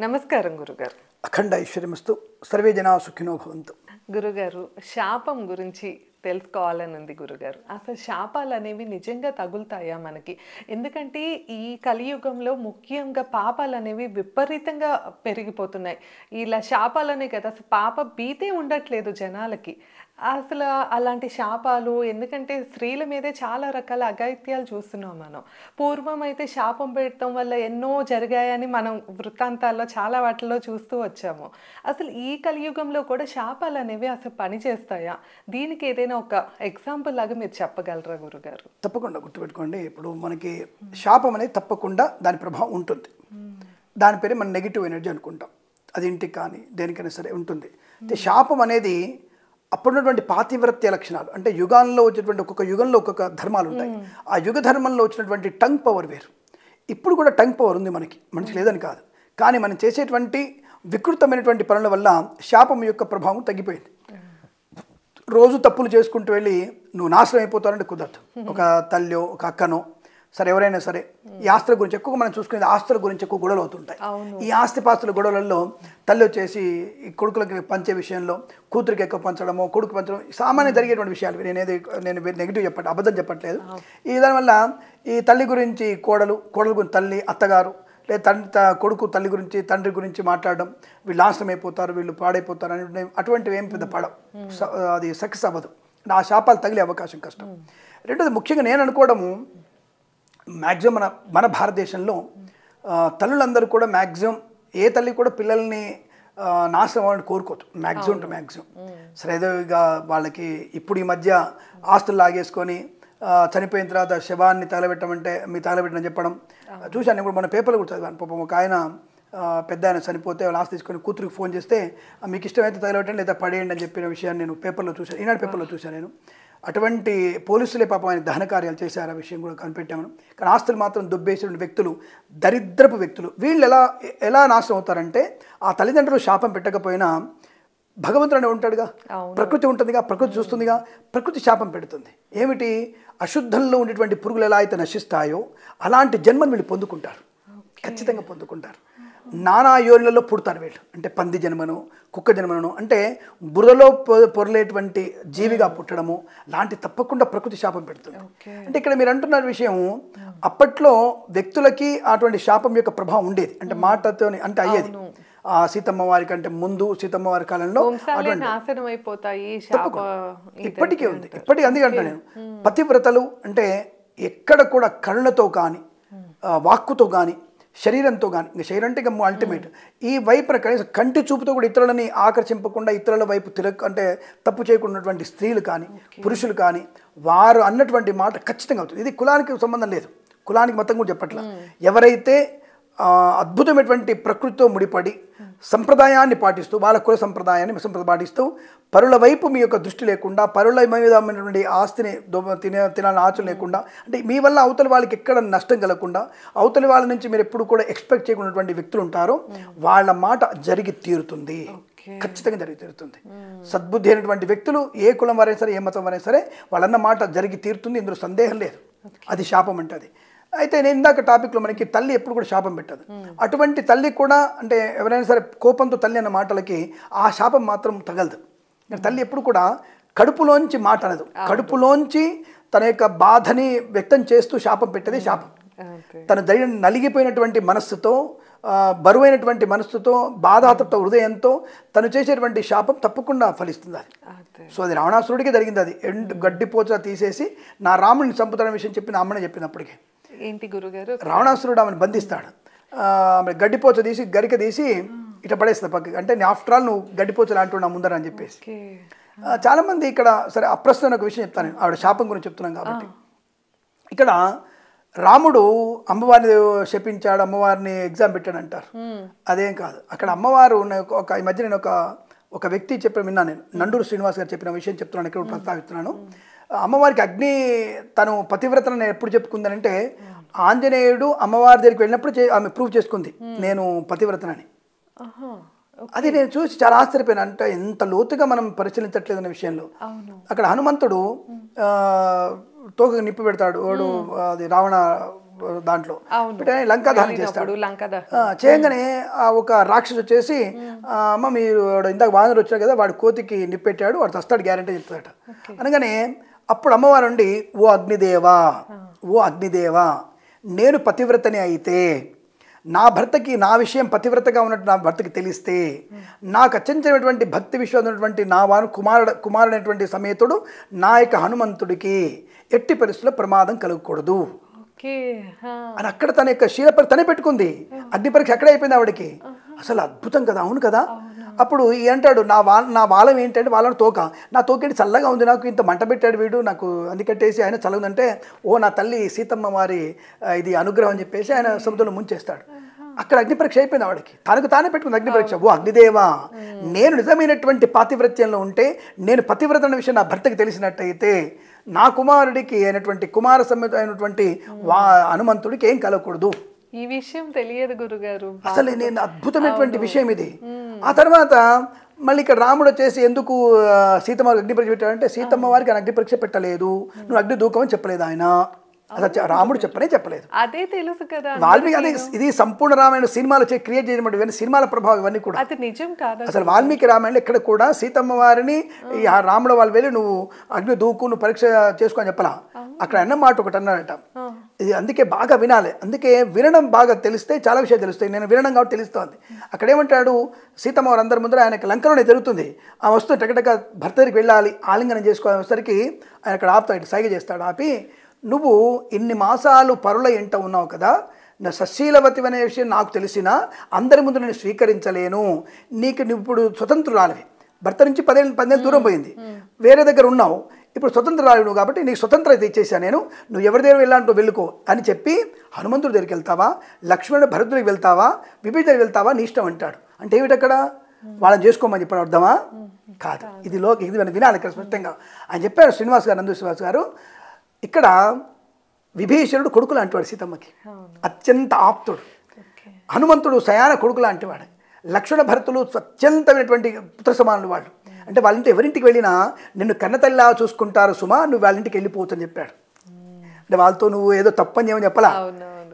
నమస్కారం గురుగారు. అఖండ ఐశ్వర్యమస్తు సర్వే జనా సుఖినో భవంతు. గురుగారు, శాపం గురించి తెలుసుకోవాలని ఉంది గురుగారు. అసలు శాపాలు అనేవి నిజంగా తగులుతాయా మనకి? ఎందుకంటే ఈ కలియుగంలో ముఖ్యంగా పాపాలు అనేవి విపరీతంగా పెరిగిపోతున్నాయి. ఇలా శాపాలనే కదా, అసలు పాప భీతే ఉండట్లేదు జనాలకి. అసలు అలాంటి శాపాలు, ఎందుకంటే స్త్రీల మీదే చాలా రకాల అఘాయిత్యాలు చూస్తున్నాం మనం. పూర్వం అయితే శాపం పెట్టడం వల్ల ఎన్నో జరిగాయని మనం వృత్తాంతాల్లో చాలా వాటిల్లో చూస్తూ వచ్చాము. అసలు ఈ కలియుగంలో కూడా శాపాలు అనేవి అసలు పనిచేస్తాయా? దీనికి ఏదైనా ఒక ఎగ్జాంపుల్ లాగా మీరు చెప్పగలరా గురుగారు? తప్పకుండా గుర్తుపెట్టుకోండి. ఇప్పుడు మనకి శాపం అనేది తప్పకుండా దాని ప్రభావం ఉంటుంది. దాని పేరే మనం నెగిటివ్ ఎనర్జీ అనుకుంటాం. అది ఇంటికి కానీ దేనికైనా సరే ఉంటుంది. అయితే శాపం అనేది అప్పుడున్నటువంటి పాతివ్రత్య లక్షణాలు, అంటే యుగాల్లో వచ్చేటువంటి ఒక్కొక్క యుగంలో ఒక్కొక్క ధర్మాలు ఉంటాయి. ఆ యుగ ధర్మంలో వచ్చినటువంటి టంగ్ పవర్ వేరు. ఇప్పుడు కూడా టంగ్ పవర్ ఉంది మనిషి లేదని కాదు. కానీ మనం చేసేటువంటి వికృతమైనటువంటి పనుల వల్ల శాపం యొక్క ప్రభావం తగ్గిపోయింది. రోజు తప్పులు చేసుకుంటూ వెళ్ళి నువ్వు నాశనం అయిపోతానంటే కుదరదు. ఒక తల్లి ఒక అక్కనో సరే ఎవరైనా సరే ఈ ఆస్తుల గురించి ఎక్కువ మనం చూసుకునేది, ఆస్తుల గురించి ఎక్కువ గొడవలు అవుతుంటాయి. ఈ ఆస్తిపాస్తుల గొడవలలో తల్లి వచ్చేసి ఈ కొడుకులకి పంచే విషయంలో కూతురికి ఎక్కువ పంచడమో కొడుకు పంచడం సామాన్య జరిగేటువంటి విషయాలు. నేను నెగిటివ్ అబద్ధం చెప్పట్లేదు. ఈ దానివల్ల ఈ తల్లి గురించి కోడలు గురించి తల్లి అత్తగారు, లేదా కొడుకు తల్లి గురించి తండ్రి గురించి మాట్లాడడం, వీళ్ళు నాశనం అయిపోతారు, వీళ్ళు పాడైపోతారు అని అటువంటివి ఏం పెద్ద పడవు. అది సక్సెస్ అవ్వదు. ఆ శాపాలు తగిలే అవకాశం కష్టం. రెండోది ముఖ్యంగా నేను అనుకోవడము, మ్యాక్సిమం మన భారతదేశంలో తల్లులందరూ కూడా మ్యాక్సిమం ఏ తల్లి కూడా పిల్లల్ని నాశనం అవ్వాలని కోరుకోదు. మ్యాక్సిమం సరే ఏదో ఇక వాళ్ళకి ఇప్పుడు ఈ మధ్య ఆస్తులు లాగేసుకొని చనిపోయిన తర్వాత శవాన్ని తగలబెట్టమంటే మీ తగలబెట్టని చెప్పడం చూశాను. ఇప్పుడు మన పేపర్లో కూడా చదివాను. పాపం ఒక ఆయన పెద్ద ఆయన చనిపోతే వాళ్ళు ఆస్తి తీసుకొని కూతురికి ఫోన్ చేస్తే మీకు ఇష్టమైతే తగలబెట్టండి లేదా పడేయండి అని చెప్పిన విషయాన్ని నేను పేపర్లో చూశాను. ఈనాడు పేపర్లో చూశాను నేను. అటువంటి పోలీసులే పాపం ఆయన దహన కార్యాలు చేశారు. ఆ విషయం కూడా కనిపెట్టాము. కానీ ఆస్తులు మాత్రం దుబ్బేసిన వ్యక్తులు, దరిద్రపు వ్యక్తులు, వీళ్ళు ఎలా నాశనం అవుతారంటే, ఆ తల్లిదండ్రులు శాపం పెట్టకపోయినా భగవంతుడు ఉంటాడుగా, ప్రకృతి ఉంటుందిగా, ప్రకృతి చూస్తుందిగా, ప్రకృతి శాపం పెడుతుంది. ఏమిటి? అశుద్ధంలో ఉండేటువంటి పురుగులు ఎలా అయితే నశిస్తాయో అలాంటి జన్మను వీళ్ళు పొందుకుంటారు, ఖచ్చితంగా పొందుకుంటారు. నానా యోనిలలో పుడతారు వీళ్ళు. అంటే పంది జన్మను, కుక్క జన్మను, అంటే బురదలో పొరలేటువంటి జీవిగా పుట్టడము లాంటి తప్పకుండా ప్రకృతి శాపం పెడుతుంది. అంటే ఇక్కడ మీరు అంటున్న విషయం, అప్పట్లో వ్యక్తులకి అటువంటి శాపం యొక్క ప్రభావం ఉండేది. అంటే మాటతో అంటే అయ్యేది. సీతమ్మ వారి కంటే ముందు, సీతమ్మ వారి కాలంలో ఇప్పటికీ ఉంది. ఇప్పటికీ అందుకంటే నేను పతివ్రతలు అంటే ఎక్కడ కూడా కళ్ళతో కానీ వాక్కుతో కానీ శరీరంతో కానీ, ఇంకా శరీరం అంటే ఇంకా అల్టిమేట్, ఈ వైపున కనీసం కంటి చూపుతో కూడా ఇతరులని ఆకర్షింపకుండా ఇతరుల వైపు అంటే తప్పు చేయకున్నటువంటి స్త్రీలు కానీ పురుషులు కానీ వారు అన్నటువంటి మాట ఖచ్చితంగా అవుతుంది. ఇది కులానికి సంబంధం లేదు, కులానికి మతం కూడా చెప్పట్లా. ఎవరైతే అద్భుతమైనటువంటి ప్రకృతితో ముడిపడి సంప్రదాయాన్ని పాటిస్తూ, వాళ్ళ కుల సంప్రదాయాన్ని పాటిస్తూ పరుల వైపు మీ యొక్క దృష్టి లేకుండా, పరుల మీద ఉన్నటువంటి ఆస్తిని తినాలని ఆచరణ లేకుండా, అంటే మీ వల్ల అవతలి వాళ్ళకి ఎక్కడ నష్టం కలగకుండా, అవతలి వాళ్ళ నుంచి మీరు ఎప్పుడు కూడా ఎక్స్పెక్ట్ చేయకున్నటువంటి వ్యక్తులు ఉంటారో వాళ్ళ మాట జరిగి తీరుతుంది, ఖచ్చితంగా జరిగి తీరుతుంది. సద్బుద్ధి అయినటువంటి వ్యక్తులు ఏ కులం వారైనా సరే, ఏ మతం వారైనా సరే, వాళ్ళన్న మాట జరిగి తీరుతుంది, ఇందులో సందేహం లేదు. అది శాపం అంటే అది. అయితే నేను ఇందాక టాపిక్లో మనకి తల్లి ఎప్పుడు కూడా శాపం పెట్టదు. అటువంటి తల్లి కూడా అంటే ఎవరైనా సరే కోపంతో తల్లి అన్న మాటలకి ఆ శాపం మాత్రం తగలదు. తల్లి ఎప్పుడు కూడా కడుపులోంచి మాట అనదు. కడుపులోంచి తన యొక్క బాధని వ్యక్తం చేస్తూ శాపం పెట్టేది శాపం. తన నలిగిపోయినటువంటి మనస్సుతో, బరువైనటువంటి మనస్సుతో, బాధాతృప్త హృదయంతో తను చేసేటువంటి శాపం తప్పకుండా ఫలిస్తుంది. అది సో అది రావణాసురుడికి జరిగింది. అది గడ్డిపోచ తీసేసి నా రాముడిని చంపుతాడనే విషయం చెప్పిన అమ్మని చెప్పినప్పటికీ ఏంటి గురుగారు, రావణాసురుడు ఆమెను బంధిస్తాడు. గడ్డిపోచ తీసి గరిక తీసి ఇట్లా పడేస్తుంది పక్కకి. అంటే ఆఫ్టర్ ఆల్ నువ్వు గడ్డిపోచ లాంటి నా ముందర అని చెప్పేసి. చాలామంది ఇక్కడ సరే అప్రస్తుతం ఒక విషయం చెప్తాను, ఆవిడ శాపం గురించి చెప్తున్నాం కాబట్టి. ఇక్కడ రాముడు అమ్మవారిని శపించాడు, అమ్మవారిని ఎగ్జామ్ పెట్టాడు అంటారు. అదేం కాదు. అక్కడ అమ్మవారు ఈ మధ్య నేను ఒక వ్యక్తి చెప్పిన విన్నాను, నేను నండూరు శ్రీనివాస్ గారు చెప్పిన విషయం చెప్తున్నాను, ఇక్కడ ప్రస్తావిస్తున్నాను. అమ్మవారికి అగ్ని తను పతివ్రతను ఎప్పుడు చెప్పుకుందనంటే, ఆంజనేయుడు అమ్మవారి దగ్గరికి వెళ్ళినప్పుడు ఆమె ప్రూవ్ చేసుకుంది నేను పతివ్రతనని. అది నేను చూసి చాలా ఆశ్చర్యపోయాను. అంటే ఎంత లోతుగా మనం పరిశీలించట్లేదనే విషయంలో. అక్కడ హనుమంతుడు తోక నిప్పు పెడతాడు వాడు, అది రావణ దాంట్లో పెట్టని లంకా దహనం చేస్తాడు. చేయగానే ఒక రాక్షసు వచ్చేసి అమ్మ మీరు ఇందాక వానరు వచ్చాడు కదా వాడు కోతికి నిప్పెట్టాడు వాడు వస్తాడు గ్యారంటీ చెప్తాడట అనగానే అప్పుడు అమ్మవారు ఉండి ఓ అగ్నిదేవా నేను పతివ్రతని అయితే నా భర్తకి నా విషయం పతివ్రతగా ఉన్నట్టు నా భర్తకి తెలిస్తే నాకు అత్యంతమైనటువంటి భక్తి విశ్వాసం ఉన్నటువంటి నా వాను కుమారుడైనటువంటి సమేతుడు నా యొక్క హనుమంతుడికి ఎట్టి పరిస్థితుల్లో ప్రమాదం కలగకూడదు అని అక్కడ తన యొక్క తనే పెట్టుకుంది. అగ్ని పరీక్ష అక్కడే అయిపోయింది ఆవిడకి. అసలు అద్భుతం కదా, అవును కదా. అప్పుడు అంటాడు నా వాళ్ళం ఏంటంటే వాళ్ళని తోక, నా తోకేంటి చల్లగా ఉంది, నాకు ఇంత మంట పెట్టాడు వీడు, నాకు అందుకట్టేసి ఆయన చల్లగుందంటే ఓ నా తల్లి సీతమ్మ వారి ఇది అనుగ్రహం అని చెప్పేసి ఆయన సముద్రంలో ముంచేస్తాడు. అక్కడ అగ్ని పరీక్ష అయిపోయింది ఆవిడకి, తనకు తానే పెట్టుకుంది అగ్ని పరీక్ష. ఓ అగ్నిదేవా నేను నిజమైనటువంటి పాతివ్రత్యంలో ఉంటే, నేను పతివ్రత అనే విషయం నా భర్తకి తెలిసినట్టయితే నా కుమారుడికి అయినటువంటి కుమార సమేత అయినటువంటి హనుమంతుడికి ఏం కలగకూడదు. ఈ విషయం తెలియదు గురుగారు, అసలు నేను అద్భుతమైనటువంటి విషయం ఇది. ఆ తర్వాత మళ్ళీ ఇక్కడ రాముడు వచ్చేసి ఎందుకు సీతమ్మ అగ్ని పరీక్ష పెట్టాడంటే సీతమ్మ వారికి అగ్ని పరీక్ష పెట్టలేదు, నువ్వు అగ్ని దూకమని చెప్పలేదు ఆయన. అసలు రాముడు చెప్పలేదు, అదే తెలుసు కదా వాల్మీకి. అదే ఇది సంపూర్ణ రామాయణ సినిమాలు క్రియేట్ చేయడం ఇవన్నీ సినిమాల ప్రభావం ఇవన్నీ కూడా. అది నిజం కాదు అసలు వాల్మీకి రామాయణంలో ఇక్కడ కూడా సీతమ్మ వారిని ఈ రాముడు వాళ్ళు వెళ్ళి నువ్వు అగ్ని దూకు నువ్వు పరీక్ష చేసుకొని చెప్పలా, అక్కడ అన్న మాట ఒకటి అన్నాడట. ఇది అందుకే బాగా వినాలి, అందుకే వినడం బాగా తెలిస్తే చాలా విషయాలు తెలుస్తాయి. నేను వినడం కాబట్టి తెలుస్తోంది. అక్కడ ఏమంటాడు సీతమ్మ వారు అందరి ముందర ఆయనకి లంకలోనే జరుగుతుంది, ఆ వస్తువు టకటక భర్త దగ్గరికి వెళ్ళాలి ఆలింగనం చేసుకోవసరికి ఆయన అక్కడ ఆపుతాడు, సైగ చేస్తాడు. ఆపి నువ్వు ఇన్ని మాసాలు పరుల ఎంట ఉన్నావు కదా, నా సశీలవతి అనే విషయం నాకు తెలిసినా అందరి ముందు నేను స్వీకరించలేను, నీకు నువ్వు ఇప్పుడు స్వతంత్రురాలివి, భర్త నుంచి 10 ఏళ్ళు దూరం పోయింది, వేరే దగ్గర ఉన్నావు, ఇప్పుడు స్వతంత్రురాలివి నువ్వు కాబట్టి నీకు స్వతంత్రత ఇచ్చేసాను నేను, నువ్వు ఎవరి దగ్గర వెళ్ళాలంటూ వెళ్ళుకో అని చెప్పి హనుమంతుడి దగ్గరికి వెళ్తావా, లక్ష్మణుడు భరతుడికి వెళ్తావా, విభీషణుడి దగ్గరికి వెళ్తావా, నీ ఇష్టం అంటాడు. అంటే ఏమిటి అక్కడ వాళ్ళని చేసుకోమని చెప్పాడు అర్థమా కాదు, ఇది వినాలి ఇక్కడ స్పష్టంగా. ఆయన చెప్పాడు శ్రీనివాస్ గారు, నందు శ్రీనివాస్ గారు, ఇక్కడ విభీషణుడు కొడుకు లాంటివాడు సీతమ్మకి, అత్యంత ఆప్తుడు. హనుమంతుడు సయాన కొడుకు లాంటివాడు. లక్ష్మణ భరతులు అత్యంతమైనటువంటి పుత్ర సమానులు వాళ్ళు. అంటే వాళ్ళ ఇంటి ఎవరింటికి వెళ్ళినా నిన్ను కన్నతల్లా చూసుకుంటారు సుమా, నువ్వు వాళ్ళ ఇంటికి వెళ్ళిపోవచ్చు అని చెప్పాడు. అంటే వాళ్ళతో నువ్వు ఏదో తప్పని చేయమని చెప్పలా,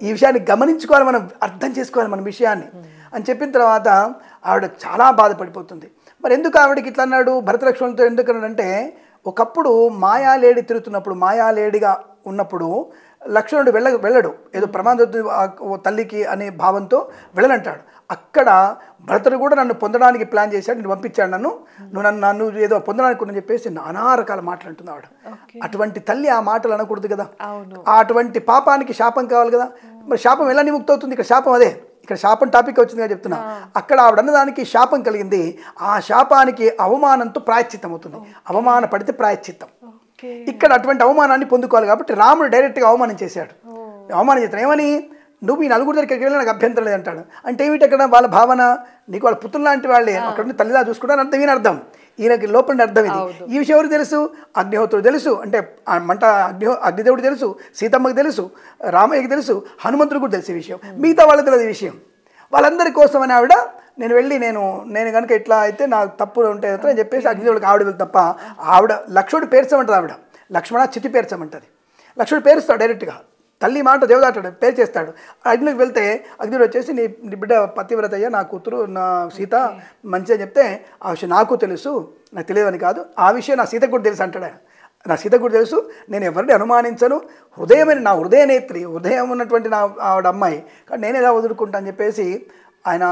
ఈ విషయాన్ని గమనించుకోవాలి, మనం అర్థం చేసుకోవాలి మన విషయాన్ని అని చెప్పిన తర్వాత ఆవిడ చాలా బాధపడిపోతుంది. మరి ఎందుకు ఆవిడకి ఇట్లా అన్నాడు భరత లక్ష్మణులతో ఎందుకు అన్నాడంటే, ఒకప్పుడు మాయాలేడి తిరుగుతున్నప్పుడు, మాయాలేడిగా ఉన్నప్పుడు లక్ష్మణుడు వెళ్ళడు, ఏదో ప్రమాదం తల్లికి అనే భావంతో వెళ్ళనంటాడు. అక్కడ భరతుడు కూడా నన్ను పొందడానికి ప్లాన్ చేశాడు, నేను పంపించాడు, నన్ను ఏదో పొందడానికి అని చెప్పేసి నానా రకాల మాటలు అంటుంది ఆవిడ. అటువంటి తల్లి ఆ మాటలు అనకూడదు కదా, అటువంటి పాపానికి శాపం కావాలి కదా. మరి శాపం ఎలా నిముక్తి అవుతుంది? ఇక్కడ శాపం అదే, ఇక్కడ శాపం టాపిక్ వచ్చిందిగా చెప్తున్నా. అక్కడ ఆవిడ అన్నదానికి శాపం కలిగింది, ఆ శాపానికి అవమానంతో ప్రాయశ్చిత్తం అవుతుంది, అవమాన పడితే ప్రాయశ్చిత్తం. ఇక్కడ అటువంటి అవమానాన్ని పొందుకోవాలి కాబట్టి రాముడు డైరెక్ట్గా అవమానం చేశాడు. అవమానం చేస్తాడు ఏమని, నువ్వు ఈ నలుగురు దగ్గరికి వెళ్ళి నాకు అభ్యంతరం లేదు అంటాడు. అంటే ఏమిటి అక్కడ వాళ్ళ భావన, నీకు వాళ్ళ పుత్రులు లాంటి వాళ్ళే, అక్కడ తల్లిలా చూసుకుంటాను అర్థం, ఈయన అర్థం, ఈయనకి లోపల అర్థం ఇది. ఈ విషయం ఎవరికి తెలుసు? అగ్నిహోత్రుడు తెలుసు, అంటే మంట అగ్నిదేవుడు తెలుసు, సీతమ్మకి తెలుసు, రామయ్యకి తెలుసు, హనుమంతుడు కూడా తెలిసే విషయం, మిగతా వాళ్ళకి తెలియదు విషయం. వాళ్ళందరి కోసమని ఆవిడ నేను వెళ్ళి నేను కనుక ఇట్లా అయితే నాకు తప్పులు ఉంటాయి అని చెప్పేసి అగ్నిదేవుడికి ఆవిడ వెళ్తే తప్ప ఆవిడ లక్ష్మణుడు పేర్చమంటుంది. ఆవిడ లక్ష్మణ చితి పేర్చమంటుంది, లక్ష్మణుడు పేరుస్తాడు డైరెక్ట్గా, తల్లి మాట దేవదాటాడు పేరు చేస్తాడు. అగ్నికి వెళ్తే అగ్నిలో వచ్చేసి నీ బిడ్డ పతివ్రతయ్య, నా కూతురు నా సీత మంచి అని చెప్తే ఆ విషయం నాకు తెలుసు, నాకు తెలియదని కాదు, ఆ విషయం నా సీతకు కూడా తెలుసు అంటాడు ఆయన. నా సీతకు కూడా తెలుసు, నేను ఎవరిని అనుమానించను, హృదయమైన నా హృదయనేత్రి, హృదయం ఉన్నటువంటి నా ఆవిడ అమ్మాయి, కానీ నేను ఎలా వదులుకుంటా అని చెప్పేసి ఆయన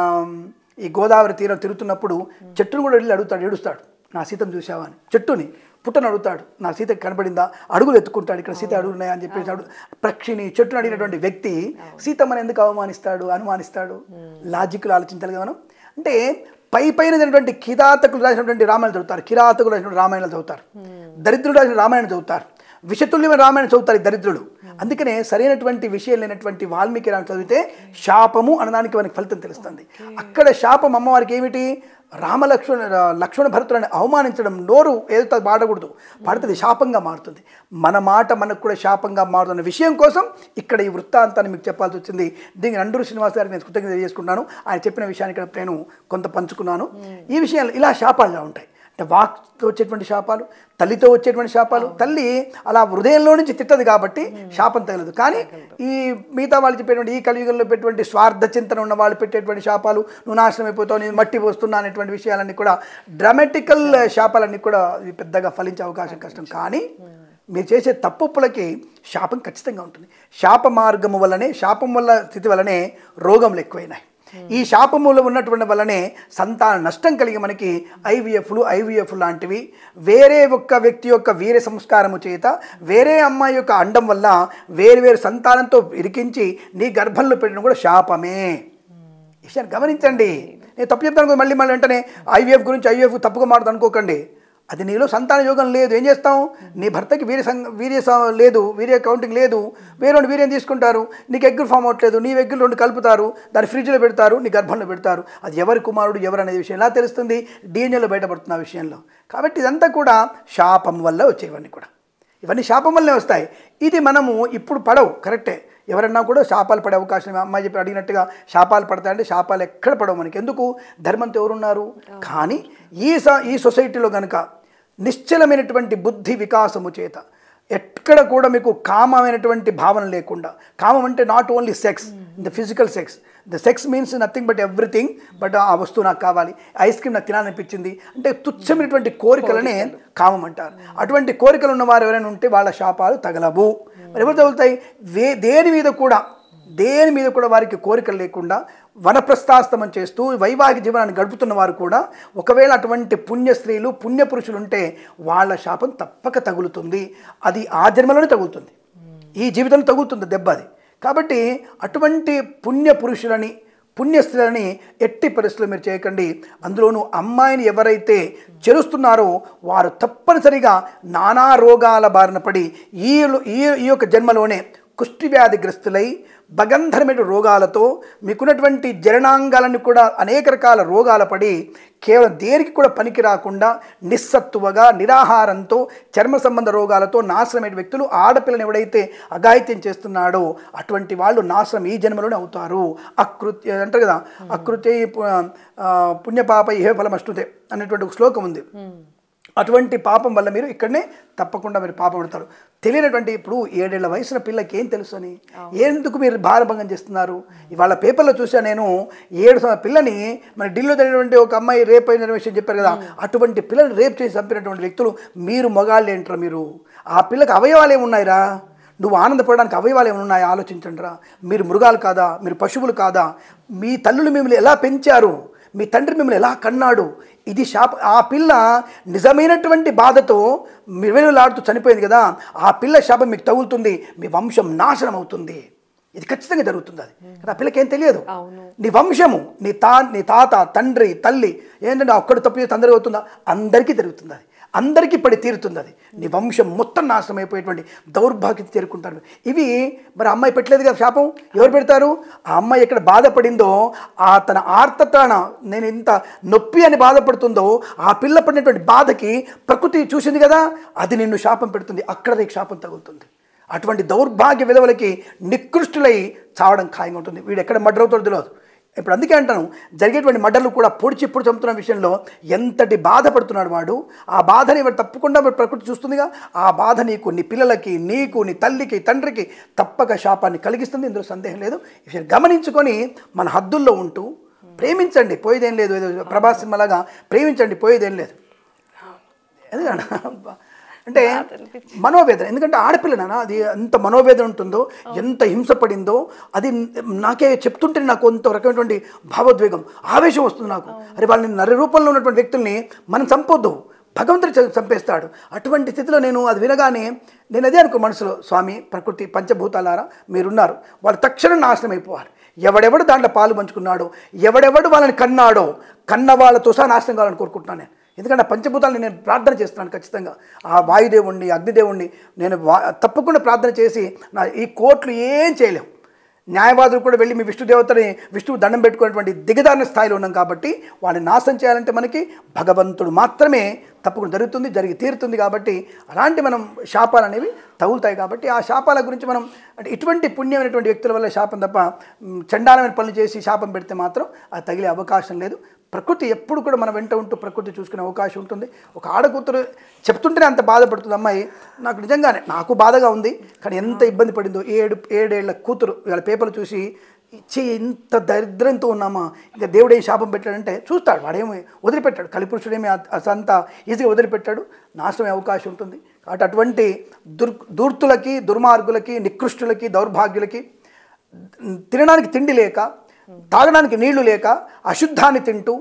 ఈ గోదావరి తీరం తిరుగుతున్నప్పుడు చెట్టును కూడా వెళ్ళి అడుగుతాడు, ఏడుస్తాడు, నా సీతను చూసావా అని. చెట్టుని పుట్టను అడుగుతాడు, నా సీతకి కనపడిందా, అడుగులు ఎత్తుకుంటాడు, ఇక్కడ సీత అడుగులు ఉన్నాయా అని చెప్పేసి పక్షిని చెట్టును అడిగినటువంటి వ్యక్తి సీతమ్మని ఎందుకు అనుమానిస్తాడు? లాజిక్లు ఆలోచించాలి కదా మనం. అంటే పైనటువంటి కిరాతకులు రాసినటువంటి రామాయణం చదువుతారు, కిరాతకులు రాసినటువంటి రామాయణాలు చదువుతారు, దరిద్రుడు రాసిన రామాయణం చదువుతారు, విషతుల్యమైన రామాయణం చదువుతారు ఈ దరిద్రుడు. అందుకనే సరైనటువంటి విషయం లేనటువంటి వాల్మీకి రామాయణం చదివితే శాపము అనడానికి మనకి ఫలితం తెలుస్తుంది. అక్కడ శాపం అమ్మవారికి ఏమిటి, లక్ష్మణ భరతులను అవమానించడం, నోరు ఏదో పాడకూడదు, పాడుతుంది శాపంగా మారుతుంది, మన మాట మనకు కూడా శాపంగా మారుతున్న విషయం కోసం ఇక్కడ ఈ వృత్తాంతాన్ని మీకు చెప్పాల్సి వచ్చింది. దీనికి నండూరు శ్రీనివాస్ గారికి నేను కృతజ్ఞత తెలియజేసుకుంటున్నాను. ఆయన చెప్పిన విషయాన్ని ఇక్కడ నేను కొంత పంచుకున్నాను. ఈ విషయాలు ఇలా శాపాలుగా ఉంటాయి. అంటే వాక్తో వచ్చేటువంటి శాపాలు, తల్లితో వచ్చేటువంటి శాపాలు. తల్లి అలా హృదయంలో నుంచి తిట్టదు కాబట్టి శాపం తగలదు. కానీ ఈ మిగతా వాళ్ళు చెప్పేటువంటి ఈ కలియుగంలో పెట్టేటువంటి స్వార్థ చింతన ఉన్న వాళ్ళు పెట్టేటువంటి శాపాలు, నువ్వు నాశనం అయిపోతావు, నేను మట్టి పోస్తున్నా అనేటువంటి విషయాలన్నీ కూడా డ్రామాటికల్ శాపాలన్నీ కూడా పెద్దగా ఫలించే అవకాశం కష్టం. కానీ మీరు చేసే తప్పులకి శాపం ఖచ్చితంగా ఉంటుంది. శాప మార్గము వల్లనే, శాపం వల్ల స్థితి వల్లనే రోగములు ఎక్కువైనాయి. ఈ శాపములో ఉన్నటువంటి వల్లనే సంతాన నష్టం కలిగి మనకి ఐవీఎఫ్ లాంటివి, వేరే ఒక్క వ్యక్తి యొక్క వీర్య సంస్కారము చేత వేరే అమ్మాయి యొక్క అండం వల్ల వేరు సంతానంతో ఇరికించి నీ గర్భంలో పెట్టడం కూడా శాపమే. విషయాన్ని గమనించండి. నేను తప్పు చెప్తాను మళ్ళీ వెంటనే ఐవీఎఫ్ గురించి తప్పుగా మాట్లాడు అనుకోకండి. అది నీలో సంతాన యోగం లేదు, ఏం చేస్తాం? నీ భర్తకి వీర్య లేదు, వీర్య కౌంటింగ్ లేదు, వేరే వీర్యం తీసుకుంటారు, నీకు ఎగ్గులు ఫామ్ అవ్వట్లేదు, నీ ఎగ్గులు 2 కలుపుతారు, దాన్ని ఫ్రిడ్జ్లో పెడతారు, నీ గర్భంలో పెడతారు. అది ఎవరి కుమారుడు ఎవరు అనేది విషయం ఎలా తెలుస్తుంది? డిఎన్ఏలో బయటపడుతున్న విషయంలో. కాబట్టి ఇదంతా కూడా శాపం వల్ల వచ్చేవన్నీ కూడా, ఇవన్నీ శాపం వల్లే వస్తాయి. ఇది మనము ఇప్పుడు పడవు, కరెక్టే. ఎవరన్నా కూడా శాపాలు పడే అవకాశం, అమ్మాయి చెప్పి అడిగినట్టుగా శాపాలు పడతాయంటే శాపాలు ఎక్కడ పడవు మనకి. ఎందుకు? ధర్మంతో ఎవరున్నారు? కానీ ఈ సొసైటీలో కనుక నిశ్చలమైనటువంటి బుద్ధి వికాసము చేత ఎక్కడ కూడా మీకు కామమైనటువంటి భావన లేకుండా, కామం అంటే not only sex, the physical sex, the sex means nothing but everything, but ఆ వస్తువు నాకు కావాలి, ఐస్ క్రీమ్ నాకు తినాలనిపించింది అంటే తుచ్చమైనటువంటి కోరికలనే కామం అంటారు. అటువంటి కోరికలు ఉన్నవారు ఎవరైనా ఉంటే వాళ్ళ శాపాలు తగలవు. మరి ఎవరు తగులుతాయి? దేని మీద కూడా వారికి కోరికలు లేకుండా వనప్రస్థాస్తమం చేస్తూ వైవాహిక జీవనాన్ని గడుపుతున్న వారు కూడా ఒకవేళ అటువంటి పుణ్య స్త్రీలు పుణ్య పురుషులు ఉంటే వాళ్ళ శాపం తప్పక తగులుతుంది. అది ఆ జన్మలోనే తగులుతుంది, ఈ జీవితంలో తగులుతుంది దెబ్బ అది. కాబట్టి అటువంటి పుణ్య పురుషులని పుణ్య స్త్రీలని ఎట్టి పరిస్థితుల్లో మీరు చేయకండి. అందులోనూ అమ్మాయిని ఎవరైతే చెరుస్తున్నారో వారు తప్పనిసరిగా నానా రోగాల బారిన పడి ఈ యొక్క జన్మలోనే కుష్టి వ్యాధిగ్రస్తులై భగంధరమైన రోగాలతో మీకున్నటువంటి జరణాంగాలను కూడా అనేక రకాల రోగాల పడి కేవలం దేనికి కూడా పనికి రాకుండా నిస్సత్తువగా నిరాహారంతో చర్మ సంబంధ రోగాలతో నాశనమైన వ్యక్తులు, ఆడపిల్లని ఎవడైతే అఘాయిత్యం చేస్తున్నాడో అటువంటి వాళ్ళు నాశనం ఈ జన్మలోనే అవుతారు. అకృత్య అంటారు కదా, అకృత్య పుణ్యపాప ఇహ ఫలం అష్టుతే అనేటువంటి ఒక శ్లోకం ఉంది. అటువంటి పాపం వల్ల మీరు ఇక్కడనే తప్పకుండా మీరు పాపం పడతారు. తెలియనటువంటి ఇప్పుడు 7 ఏళ్ల వయసున్న పిల్లకి ఏం తెలుసు అని ఎందుకు మీరు భారభంగం చేస్తున్నారు? ఇవాళ పేపర్లో చూసా నేను, 7 పిల్లని మన ఢిల్లీలో జరిగినటువంటి ఒక అమ్మాయి రేప్ అయిన విషయం చెప్పారు కదా, అటువంటి పిల్లల్ని రేప్ చేసి చంపినటువంటి వ్యక్తులు మీరు మగాళ్ళు ఏంటారా? మీరు ఆ పిల్లకి అవయవాలు ఏమున్నాయిరా? నువ్వు ఆనందపడడానికి అవయవాలు ఏమైనా ఉన్నాయా? ఆలోచించండి రా. మీరు మృగాలు కాదా? మీరు పశువులు కాదా? మీ తల్లులు మిమ్మల్ని ఎలా పెంచారు? మీ తండ్రి మిమ్మల్ని ఎలా కన్నాడు? ఇది ఆ పిల్ల నిజమైనటువంటి బాధతో మివెలులాడుతూ చనిపోయింది కదా, ఆ పిల్ల శాపం మీకు తగులుతుంది, మీ వంశం నాశనం అవుతుంది. ఇది ఖచ్చితంగా జరుగుతుంది. అది కదా, ఆ పిల్లకి ఏం తెలియదు. నీ వంశము, నీ తాత, తండ్రి, తల్లి ఏంటంటే ఒక్కడు తప్పు చేస్తే అందరికీ అవుతుందా? అందరికీ జరుగుతుంది. అది అందరికీ పడి తీరుతుంది. అది నీ వంశం మొత్తం నాశనం అయిపోయేటువంటి దౌర్భాగ్యం చేరుకుంటారు. ఇవి మరి అమ్మాయి పెట్టలేదు కదా శాపం, ఎవరు పెడతారు? ఆ అమ్మాయి ఎక్కడ బాధపడిందో, తన ఆర్తతాన నేను ఇంత నొప్పి అని బాధపడుతుందో ఆ పిల్ల పడినటువంటి బాధకి ప్రకృతి చూసింది కదా, అది నిన్ను శాపం పెడుతుంది, అక్కడ నీకు శాపం తగులుతుంది. అటువంటి దౌర్భాగ్య విధవలకి నికృష్టులై చావడం ఖాయంగా ఉంటుంది. వీడు ఎక్కడ మర్డర్ అవుతాడో తెలియదు. ఇప్పుడు అందుకే అంటాను, జరిగేటువంటి మర్డర్లు కూడా పొడిచి చంపుతున్న విషయంలో ఎంతటి బాధపడుతున్నాడు వాడు. ఆ బాధని వాడు తప్పకుండా ప్రకృతి చూస్తుందిగా. ఆ బాధ నీకు, నీ పిల్లలకి, నీకు, నీ తల్లికి, తండ్రికి తప్పక శాపాన్ని కలిగిస్తుంది, ఇందులో సందేహం లేదు. గమనించుకొని మన హద్దుల్లో ఉంటూ ప్రేమించండి, పోయేదేం లేదు. ఏదో ప్రభాస్ సినిమాలాగా ప్రేమించండి, పోయేదేం లేదు. ఎందుకంటే అంటే మనోవేదన, ఎందుకంటే ఆడపిల్లనా అది ఎంత మనోవేదన ఉంటుందో, ఎంత హింసపడిందో అది నాకే చెప్తుంటే నాకు కొంత రకమైనటువంటి భావోద్వేగం, ఆవేశం వస్తుంది నాకు. అరే వాళ్ళని నర రూపంలో ఉన్నటువంటి వ్యక్తుల్ని మనం చంపొద్దు, భగవంతుడు చంపేస్తాడు. అటువంటి స్థితిలో నేను అది వినగానే నేను అదే అనుకో మనసులో, స్వామి ప్రకృతి పంచభూతాలారా మీరున్నారు, వాళ్ళు తక్షణం నాశనం అయిపోవాలి. ఎవడెవడు దాంట్లో పాలు పంచుకున్నాడో, ఎవడెవడు వాళ్ళని కన్నాడో, కన్న వాళ్ళతో సహా నాశనం కావాలని కోరుకుంటున్నాను నేను. ఎందుకంటే ఆ పంచభూతాలను నేను ప్రార్థన చేస్తున్నాను ఖచ్చితంగా. ఆ వాయుదేవుణ్ణి, అగ్నిదేవుణ్ణి నేను తప్పకుండా ప్రార్థన చేసి ఈ కోర్టులు ఏం చేయలేము. న్యాయవాదులు కూడా వెళ్ళి మీ విష్ణువు దండం పెట్టుకునేటువంటి దిగదారిన స్థాయిలో ఉన్నాం కాబట్టి వాళ్ళని నాశనం చేయాలంటే మనకి భగవంతుడు మాత్రమే తప్పకుండా జరుగుతుంది, జరిగి తీరుతుంది. కాబట్టి అలాంటి మనం శాపాలు అనేవి తగులుతాయి. కాబట్టి ఆ శాపాల గురించి మనం అంటే ఇటువంటి పుణ్యమైనటువంటి వ్యక్తుల వల్ల శాపం తప్ప చండాలమైన పనులు చేసి శాపం పెడితే మాత్రం అది తగిలే అవకాశం లేదు. ప్రకృతి ఎప్పుడు కూడా మనం వెంట ఉంటూ ప్రకృతి చూసుకునే అవకాశం ఉంటుంది. ఒక ఆడకూతురు చెప్తుంటేనే అంత బాధపడుతుంది అమ్మాయి. నాకు నిజంగానే నాకు బాధగా ఉంది, కానీ ఎంత ఇబ్బంది పడిందో. 7 ఏళ్ల కూతురు ఇవాళ పేపర్లు చూసి ఇచ్చి ఇంత దరిద్రంతో ఉన్నామా, ఇంకా దేవుడు ఏం శాపం పెట్టాడంటే చూస్తాడు, వాడేమి వదిలిపెట్టాడు, కలిపురుషుడేమి అంత ఈజీగా వదిలిపెట్టాడు, నాశనమే అవకాశం ఉంటుంది. కాబట్టి అటువంటి దూర్తులకి, దుర్మార్గులకి, నికృష్టులకి, దౌర్భాగ్యులకి తినడానికి తిండి లేక, తాగడానికి నీళ్లు లేక, అశుద్ధాన్ని తింటూ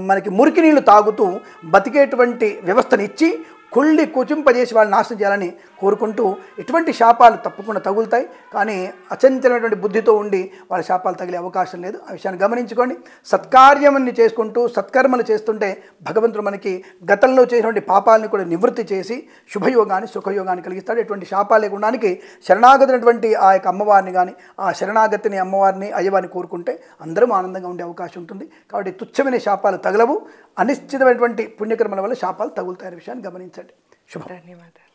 మనకి మురికి నీళ్లు తాగుతూ బతికేటువంటి వ్యవస్థనిచ్చి కుళ్ళి కుచింపజేసి వాళ్ళని నాశనం చేయాలని కోరుకుంటూ ఇటువంటి శాపాలు తప్పకుండా తగులుతాయి. కానీ అచంచలమైనటువంటి బుద్ధితో ఉండి వాళ్ళ శాపాలు తగిలే అవకాశం లేదు. ఆ విషయాన్ని గమనించుకోండి. సత్కార్యమని చేసుకుంటూ సత్కర్మలు చేస్తుంటే భగవంతుడు మనకి గతంలో చేసినటువంటి పాపాలని కూడా నివృత్తి చేసి శుభయోగాన్ని, సుఖయోగాన్ని కలిగిస్తాడు. ఎటువంటి శాపాలు లేకుండానికి శరణాగతినటువంటి ఆ యొక్క అమ్మవారిని కానీ, ఆ శరణాగతిని అమ్మవారిని అయ్యవారిని కోరుకుంటే అందరం ఆనందంగా ఉండే అవకాశం ఉంటుంది. కాబట్టి తుచ్చమైన శాపాలు తగలవు, అనిశ్చితమైనటువంటి పుణ్యకర్మల వల్ల శాపాలు తగులుతాయనే విషయాన్ని గమనించండి. శుభం. ధన్యవాదాలు.